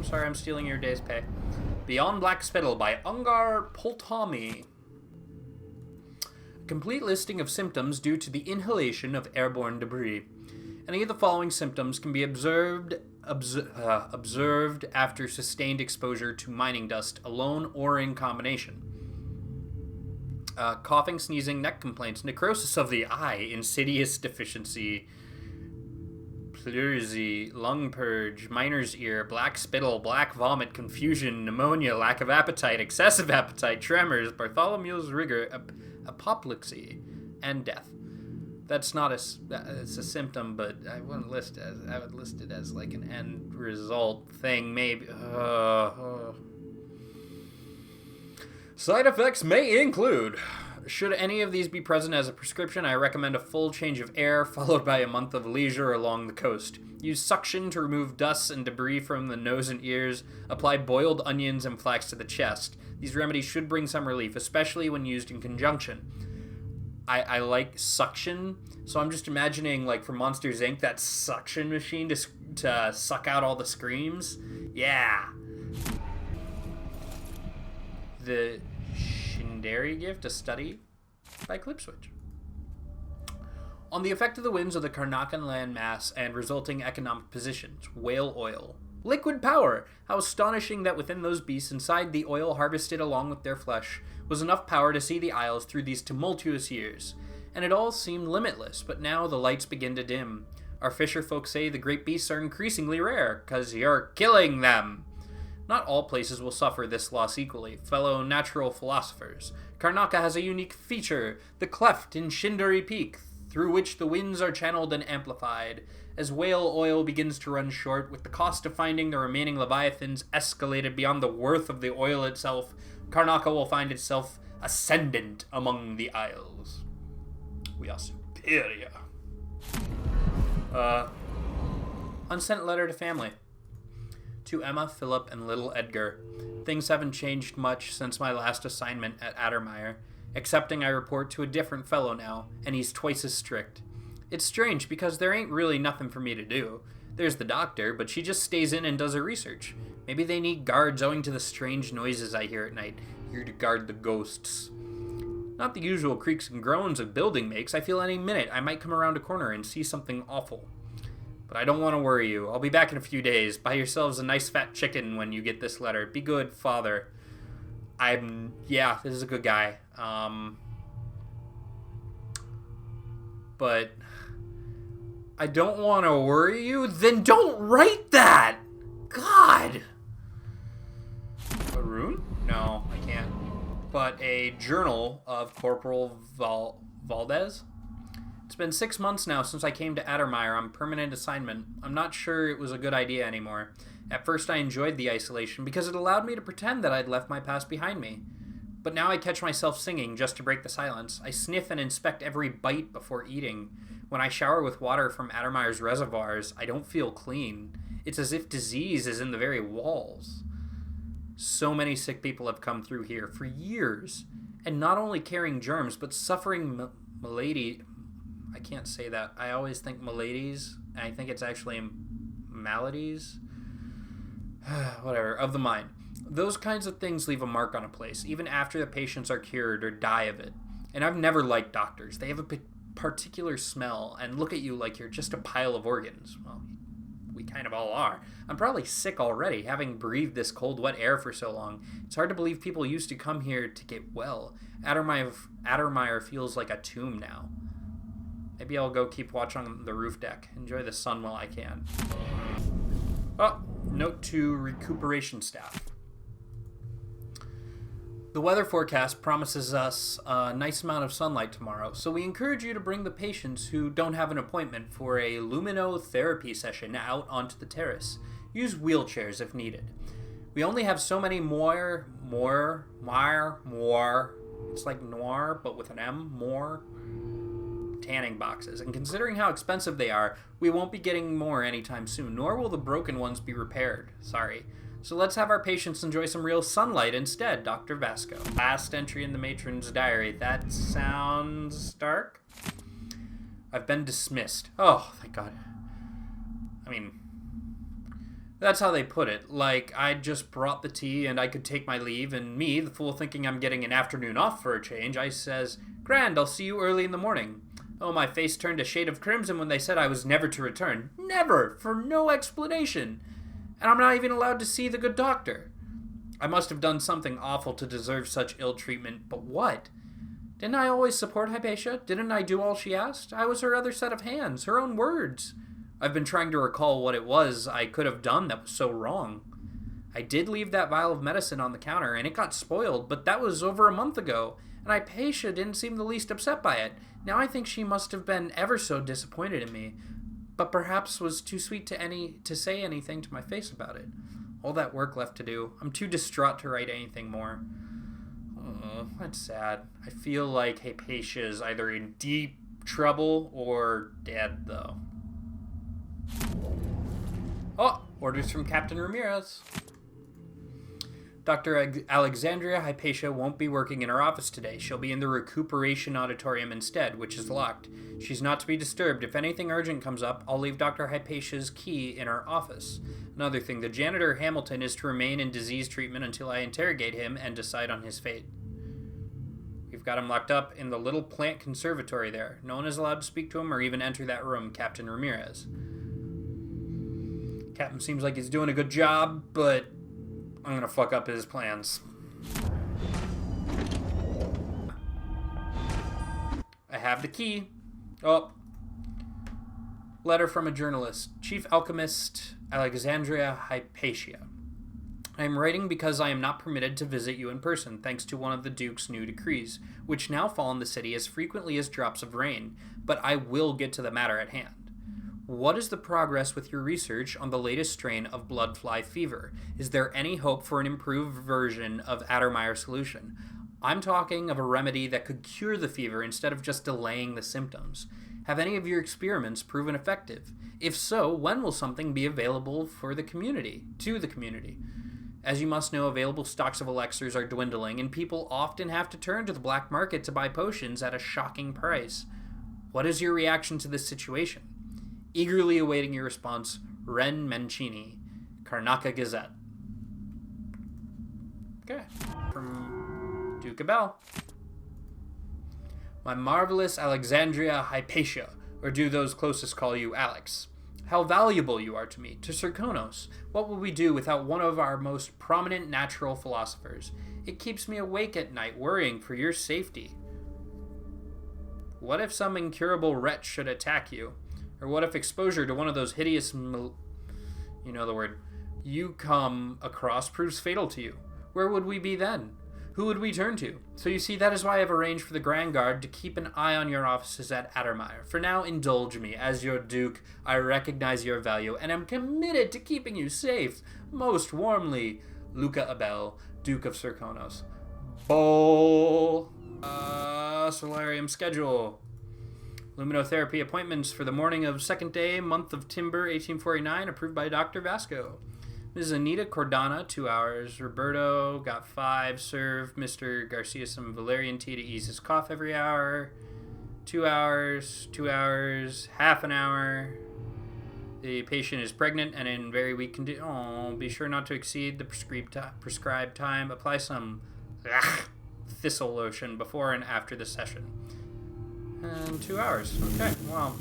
sorry I'm stealing your day's pay. Beyond Black Spittle by Ungar Poltami. Complete listing of symptoms due to the inhalation of airborne debris. Any of the following symptoms can be observed after sustained exposure to mining dust, alone or in combination. Coughing, sneezing, neck complaints, necrosis of the eye, insidious deficiency, pleurisy, lung purge, miner's ear, black spittle, black vomit, confusion, pneumonia, lack of appetite, excessive appetite, tremors, Bartholomew's rigor, apoplexy, and death. That's not it's a symptom, but I wouldn't list it as, I would list it as like an end result thing, maybe. Side effects may include, should any of these be present as a prescription, I recommend a full change of air followed by a month of leisure along the coast. Use suction to remove dust and debris from the nose and ears. Apply boiled onions and flax to the chest. These remedies should bring some relief, especially when used in conjunction. I like suction, so I'm just imagining, like, for Monsters, Inc., that suction machine to suck out all the screams. Yeah. The Shindari Gift, a study by Clipswitch. On the effect of the winds of the Karnakan land mass and resulting economic positions, whale oil. Liquid power! How astonishing that within those beasts inside the oil harvested along with their flesh was enough power to see the Isles through these tumultuous years. And it all seemed limitless, but now the lights begin to dim. Our fisher folk say the great beasts are increasingly rare, 'cause you're killing them. Not all places will suffer this loss equally, fellow natural philosophers. Karnaka has a unique feature, the cleft in Shindari Peak, through which the winds are channeled and amplified. As whale oil begins to run short, with the cost of finding the remaining leviathans escalated beyond the worth of the oil itself, Karnaka will find itself ascendant among the Isles. We are superior. Unsent letter to family. To Emma, Philip, and little Edgar. Things haven't changed much since my last assignment at Addermeyer, excepting I report to a different fellow now, and he's twice as strict. It's strange, because there ain't really nothing for me to do. There's the doctor, but she just stays in and does her research. Maybe they need guards owing to the strange noises I hear at night, here to guard the ghosts. Not the usual creaks and groans a building makes. I feel any minute I might come around a corner and see something awful. But I don't want to worry you. I'll be back in a few days. Buy yourselves a nice fat chicken when you get this letter. Be good, father. Yeah, this is a good guy. But I don't want to worry you. Then don't write that! God! A rune? No, I can't. But a journal of Corporal Valdez? It's been 6 months now since I came to Addermeyer on permanent assignment. I'm not sure it was a good idea anymore. At first I enjoyed the isolation because it allowed me to pretend that I'd left my past behind me. But now I catch myself singing just to break the silence. I sniff and inspect every bite before eating. When I shower with water from Addermeyer's reservoirs, I don't feel clean. It's as if disease is in the very walls. So many sick people have come through here for years, and not only carrying germs, but suffering malady. I can't say that. I always think maladies, and I think it's actually maladies. Whatever, of the mind. Those kinds of things leave a mark on a place, even after the patients are cured or die of it. And I've never liked doctors. They have a particular smell and look at you like you're just a pile of organs. Well, we kind of all are. I'm probably sick already, having breathed this cold, wet air for so long. It's hard to believe people used to come here to get well. Addermeyer feels like a tomb now. Maybe I'll go keep watch on the roof deck. Enjoy the sun while I can. Oh, note to recuperation staff. The weather forecast promises us a nice amount of sunlight tomorrow, so we encourage you to bring the patients who don't have an appointment for a luminotherapy session out onto the terrace. Use wheelchairs if needed. We only have so many more, it's like noir, but with an M, more tanning boxes, and considering how expensive they are, we won't be getting more anytime soon, nor will the broken ones be repaired. Sorry. So let's have our patients enjoy some real sunlight instead, Dr. Vasco. Last entry in the matron's diary. That sounds dark. I've been dismissed. Oh, thank God. I mean, That's how they put it. Like, I just brought the tea and I could take my leave, and me, the fool thinking I'm getting an afternoon off for a change, I says, "Grand, I'll see you early in the morning." Oh, my face turned a shade of crimson when they said I was never to return. Never! For no explanation. And I'm not even allowed to see the good doctor. I must have done something awful to deserve such ill treatment, but what? Didn't I always support Hypatia? Didn't I do all she asked? I was her other set of hands, her own words. I've been trying to recall what it was I could have done that was so wrong. I did leave that vial of medicine on the counter, and it got spoiled, but that was over a month ago, and Hypatia didn't seem the least upset by it. Now I think she must have been ever so disappointed in me, but perhaps was too sweet to say anything to my face about it. All that work left to do. I'm too distraught to write anything more. Oh, that's sad. I feel like Hypatia is either in deep trouble or dead, though. Oh, orders from Captain Ramirez. Dr. Alexandria Hypatia won't be working in her office today. She'll be in the recuperation auditorium instead, which is locked. She's not to be disturbed. If anything urgent comes up, I'll leave Dr. Hypatia's key in her office. Another thing, the janitor Hamilton is to remain in disease treatment until I interrogate him and decide on his fate. We've got him locked up in the little plant conservatory there. No one is allowed to speak to him or even enter that room, Captain Ramirez. Captain seems like he's doing a good job, but I'm gonna fuck up his plans. I have the key. Oh. Letter from a journalist. Chief Alchemist, Alexandria Hypatia. I am writing because I am not permitted to visit you in person, thanks to one of the Duke's new decrees, which now fall on the city as frequently as drops of rain, but I will get to the matter at hand. What is the progress with your research on the latest strain of blood fly fever? Is there any hope for an improved version of Addermeyer solution? I'm talking of a remedy that could cure the fever instead of just delaying the symptoms. Have any of your experiments proven effective? If so, when will something be available to the community? As you must know, available stocks of elixirs are dwindling, and people often have to turn to the black market to buy potions at a shocking price. What is your reaction to this situation? Eagerly awaiting your response, Ren Mancini, Karnaka Gazette. Okay. From Duke Abel. My marvelous Alexandria Hypatia, or do those closest call you Alex. How valuable you are to me, to Serkonos. What would we do without one of our most prominent natural philosophers? It keeps me awake at night, worrying for your safety. What if some incurable wretch should attack you? Or what if exposure to one of those hideous you come across proves fatal to you? Where would we be then? Who would we turn to? So you see, that is why I have arranged for the Grand Guard to keep an eye on your offices at Addermeyer. For now, indulge me. As your Duke, I recognize your value, and am committed to keeping you safe. Most warmly, Luca Abel, Duke of Serkonos. Bull. Solarium schedule. Luminotherapy appointments for the morning of 2nd day, month of Timber, 1849, approved by Dr. Vasco. Mrs. Anita Cordana, 2 hours. Roberto got 5. Serve Mr. Garcia some valerian tea to ease his cough every hour. 2 hours, 2 hours, half an hour. The patient is pregnant and in very weak condition. Oh, be sure not to exceed the prescribed time. Apply some thistle lotion before and after the session. And 2 hours. Okay, well.